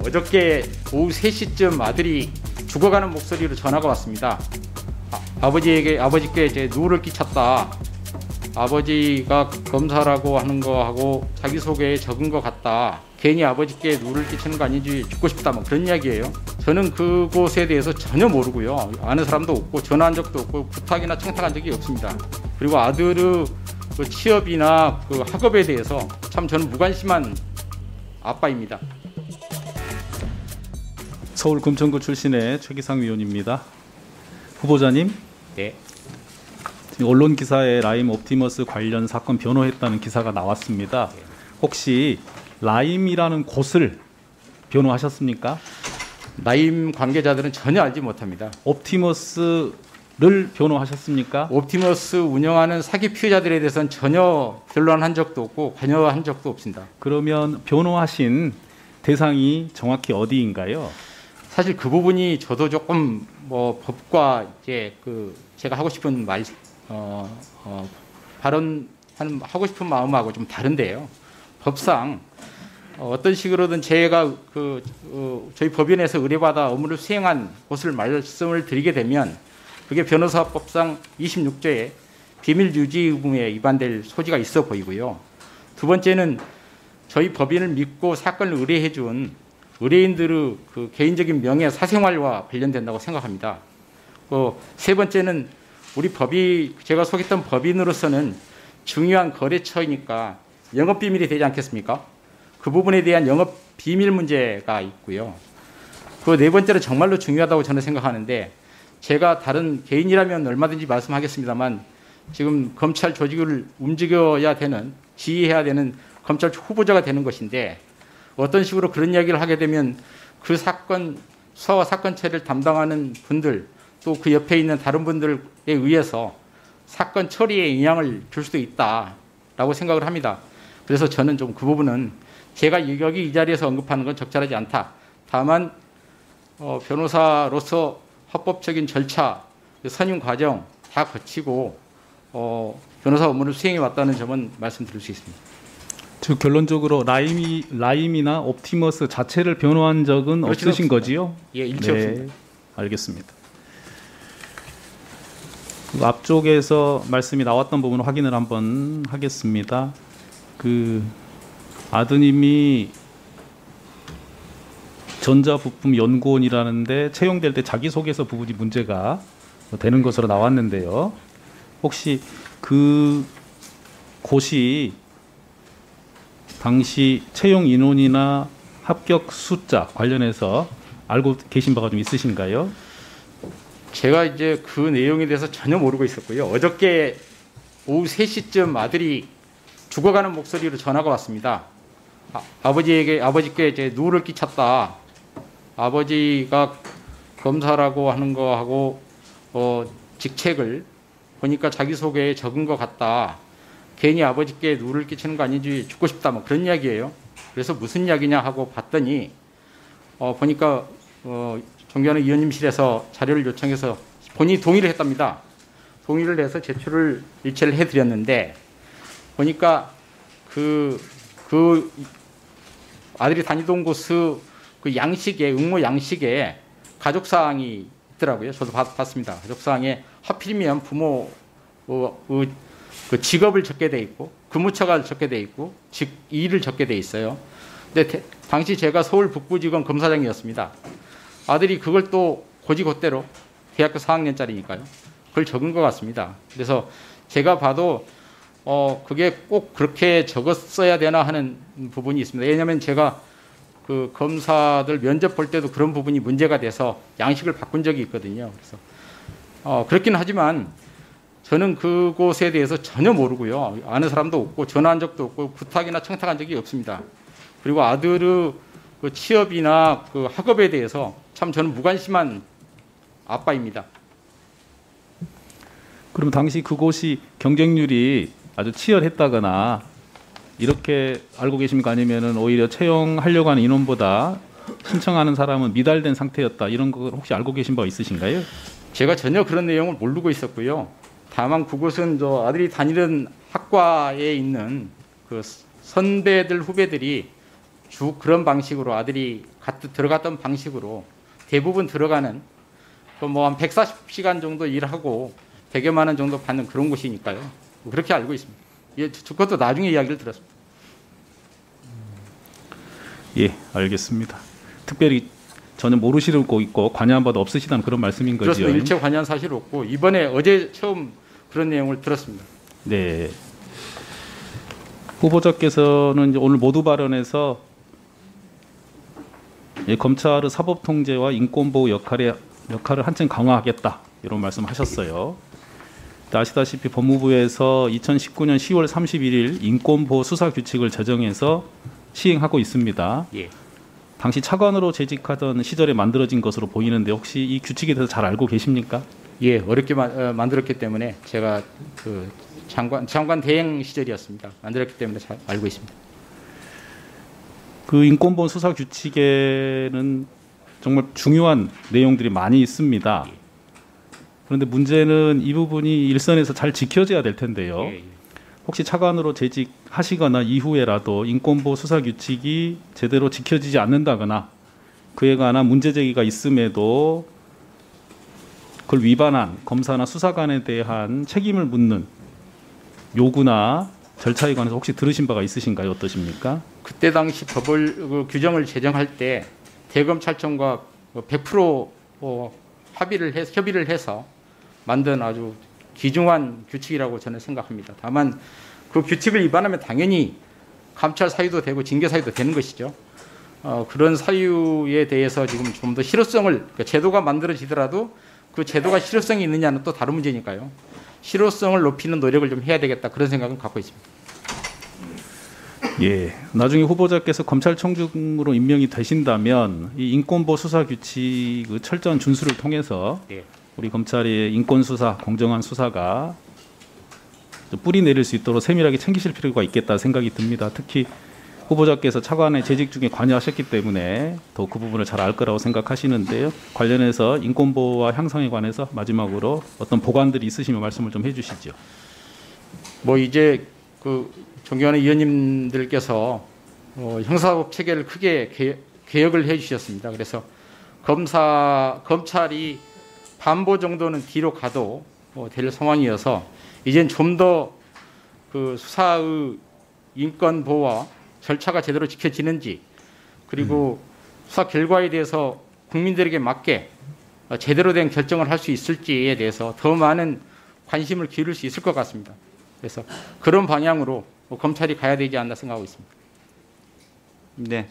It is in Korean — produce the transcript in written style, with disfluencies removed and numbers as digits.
어저께 오후 3시쯤 아들이 죽어가는 목소리로 전화가 왔습니다. 아버지께 이제 누를 끼쳤다. 아버지가 검사라고 하는 거하고 자기소개에 적은 것 같다. 괜히 아버지께 누를 끼치는 거 아닌지 죽고 싶다. 뭐 그런 이야기예요. 저는 그곳에 대해서 전혀 모르고요. 아는 사람도 없고 전화한 적도 없고 부탁이나 청탁한 적이 없습니다. 그리고 아들의 그 취업이나 그 학업에 대해서 참 저는 무관심한 아빠입니다. 서울 금천구 출신의 최기상 위원입니다. 후보자님. 네. 지금 언론 기사에 라임 옵티머스 관련 사건 변호했다는 기사가 나왔습니다. 혹시 라임이라는 곳을 변호하셨습니까? 라임 관계자들은 전혀 알지 못합니다. 옵티머스를 변호하셨습니까? 옵티머스 운영하는 사기 피해자들에 대해서는 전혀 변론한 적도 없고 관여한 적도 없습니다. 그러면 변호하신 대상이 정확히 어디인가요? 사실 그 부분이 저도 조금 뭐 법과 이제 그 제가 하고 싶은 하고 싶은 마음하고 좀 다른데요. 법상 어떤 식으로든 제가 저희 법인에서 의뢰받아 업무를 수행한 곳을 말씀을 드리게 되면 그게 변호사법상 26조의 비밀 유지 의무에 위반될 소지가 있어 보이고요. 두 번째는 저희 법인을 믿고 사건을 의뢰해 준 의뢰인들의 그 개인적인 명예 사생활과 관련된다고 생각합니다. 세 번째는 우리 제가 속했던 법인으로서는 중요한 거래처이니까 영업 비밀이 되지 않겠습니까? 그 부분에 대한 영업 비밀 문제가 있고요. 그 네 번째로 정말로 중요하다고 저는 생각하는데 제가 다른 개인이라면 얼마든지 말씀하겠습니다만 지금 검찰 조직을 움직여야 되는 지휘해야 되는 검찰 후보자가 되는 것인데 어떤 식으로 그런 이야기를 하게 되면 그 수사와 사건 처리를 담당하는 분들 또 그 옆에 있는 다른 분들에 의해서 사건 처리에 영향을 줄 수도 있다라고 생각을 합니다. 그래서 저는 좀 그 부분은 제가 여기 이 자리에서 언급하는 건 적절하지 않다. 다만 변호사로서 합법적인 절차, 선임 과정 다 거치고 변호사 업무를 수행해 왔다는 점은 말씀드릴 수 있습니다. 즉 결론적으로 라임이나 옵티머스 자체를 변호한 적은 없으신 거지요? 예, 일체 없습니다. 알겠습니다. 그 앞쪽에서 말씀이 나왔던 부분을 확인을 한번 하겠습니다. 그 아드님이 전자부품연구원이라는데 채용될 때 자기소개서 부분이 문제가 되는 것으로 나왔는데요. 혹시 그 곳이 당시 채용 인원이나 합격 숫자 관련해서 알고 계신 바가 좀 있으신가요? 제가 이제 그 내용에 대해서 전혀 모르고 있었고요. 어저께 오후 3시쯤 아들이 죽어가는 목소리로 전화가 왔습니다. 아버지께 이제 누를 끼쳤다. 아버지가 검사라고 하는 거하고 직책을 보니까 자기소개에 적은 것 같다. 괜히 아버지께 누를 끼치는 거 아닌지 죽고 싶다. 뭐 그런 이야기예요. 그래서 무슨 이야기냐 하고 봤더니 보니까 존경하는 위원님실에서 자료를 요청해서 본인이 동의를 했답니다. 동의를 해서 제출을 일체를 해드렸는데 보니까 그 아들이 다니던 곳의 그 양식에 응모 양식에 가족 사항이 있더라고요. 저도 봤습니다. 가족 사항에 하필이면 부모 그 직업을 적게 돼 있고 근무처가 적게 돼 있고 일을 적게 돼 있어요. 근데 당시 제가 서울 북부지검 검사장이었습니다. 아들이 그걸 또 곧이곧대로 대학교 4학년짜리니까요. 그걸 적은 것 같습니다. 그래서 제가 봐도 그게 꼭 그렇게 적었어야 되나 하는 부분이 있습니다. 왜냐하면 제가 그 검사들 면접 볼 때도 그런 부분이 문제가 돼서 양식을 바꾼 적이 있거든요. 그래서 그렇긴 하지만 저는 그곳에 대해서 전혀 모르고요. 아는 사람도 없고 전화한 적도 없고 부탁이나 청탁한 적이 없습니다. 그리고 아들의 그 취업이나 그 학업에 대해서 참 저는 무관심한 아빠입니다. 그럼 당시 그곳이 경쟁률이 아주 치열했다거나 이렇게 알고 계십니까? 아니면은 오히려 채용하려고 하는 인원보다 신청하는 사람은 미달된 상태였다. 이런 거 혹시 알고 계신 바 있으신가요? 제가 전혀 그런 내용을 모르고 있었고요. 다만 그곳은 저 아들이 다니던 학과에 있는 그 선배들 후배들이 쭉 그런 방식으로 아들이 들어갔던 방식으로 대부분 들어가는 뭐한 140시간 정도 일하고 100여만 원 정도 받는 그런 곳이니까요. 그렇게 알고 있습니다. 예, 그것도 나중에 이야기를 들었습니다. 예, 알겠습니다. 특별히 전혀 모르시고 있고 관여한 바도 없으시다는 그런 말씀인 거죠? 그렇습니다. 일체 관여한 사실 없고 이번에 어제 처음 그런 내용을 들었습니다. 네. 후보자께서는 이제 오늘 모두 발언에서 예, 검찰의 사법 통제와 인권 보호 역할을 한층 강화하겠다 이런 말씀하셨어요. 아시다시피 법무부에서 2019년 10월 31일 인권 보호 수사 규칙을 제정해서 시행하고 있습니다. 예. 당시 차관으로 재직하던 시절에 만들어진 것으로 보이는데 혹시 이 규칙에 대해서 잘 알고 계십니까? 예, 어렵게 만들었기 때문에 제가 그 장관 대행 시절이었습니다. 만들었기 때문에 잘 알고 있습니다. 그 인권보호 수사 규칙에는 정말 중요한 내용들이 많이 있습니다. 그런데 문제는 이 부분이 일선에서 잘 지켜져야 될 텐데요. 예. 혹시 차관으로 재직하시거나 이후에라도 인권보호 수사 규칙이 제대로 지켜지지 않는다거나 그에 관한 문제 제기가 있음에도 그걸 위반한 검사나 수사관에 대한 책임을 묻는 요구나 절차에 관해서 혹시 들으신 바가 있으신가요? 어떠십니까? 그때 당시 규정을 제정할 때 대검찰청과 100% 협의를 해서 만든 아주 귀중한 규칙이라고 저는 생각합니다. 다만 그 규칙을 위반하면 당연히 감찰 사유도 되고 징계 사유도 되는 것이죠. 그런 사유에 대해서 지금 좀 더 실효성을 그러니까 제도가 만들어지더라도 그 제도가 실효성이 있느냐는 또 다른 문제니까요. 실효성을 높이는 노력을 좀 해야 되겠다 그런 생각은 갖고 있습니다. 예, 나중에 후보자께서 검찰총장으로 임명이 되신다면 이 인권보호 수사 규칙 그 철저한 준수를 통해서 예. 우리 검찰의 인권 수사, 공정한 수사가 뿌리 내릴 수 있도록 세밀하게 챙기실 필요가 있겠다 생각이 듭니다. 특히 후보자께서 차관의 재직 중에 관여하셨기 때문에 더 그 부분을 잘 알 거라고 생각하시는데요. 관련해서 인권보호와 향상에 관해서 마지막으로 어떤 보관들이 있으시면 말씀을 좀 해주시죠. 뭐 이제 그 존경하는 의원님들께서 형사법 체계를 크게 개혁을 해주셨습니다. 그래서 검찰이 반보 정도는 뒤로 가도 될 상황이어서 이젠 좀 더 그 수사의 인권 보호와 절차가 제대로 지켜지는지 그리고 수사 결과에 대해서 국민들에게 맞게 제대로 된 결정을 할 수 있을지에 대해서 더 많은 관심을 기울일 수 있을 것 같습니다. 그래서 그런 방향으로 검찰이 가야 되지 않나 생각하고 있습니다. 네.